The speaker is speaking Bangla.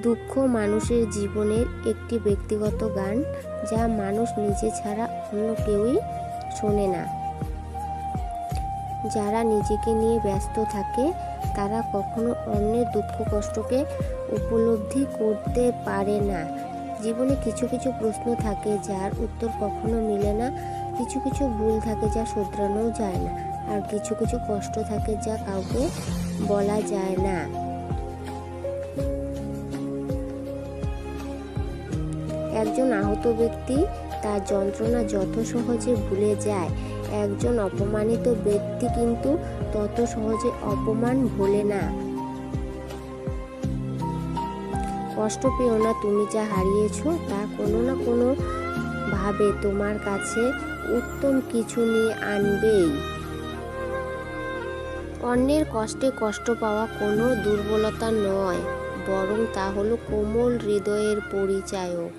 দুঃখ মানুষের জীবনের একটি ব্যক্তিগত গান, যা মানুষ নিজে ছাড়া অন্য কেউই শোনে না। যারা নিজেকে নিয়ে ব্যস্ত থাকে তারা কখনো অন্যের দুঃখ কষ্টকে উপলব্ধি করতে পারে না। জীবনে কিছু কিছু প্রশ্ন থাকে যার উত্তর কখনো মিলে না, কিছু কিছু ভুল থাকে যা শুধরানোও যায় না, আর কিছু কিছু কষ্ট থাকে যা কাউকে বলা যায় না। একজন আহত ব্যক্তি তার যন্ত্রণা যত সহজে ভুলে যায়, একজন অপমানিত ব্যক্তি কিন্তু তত সহজে অপমান ভোলে না। কষ্ট পেও না, তুমি যা হারিয়েছো তা কোনো না কোনো ভাবে তোমার কাছে উত্তম কিছু নিয়ে আনবেই। অন্যের কষ্টে কষ্ট পাওয়া কোনো দুর্বলতা নয়, বরং তা হলো কোমল হৃদয়ের পরিচায়ক।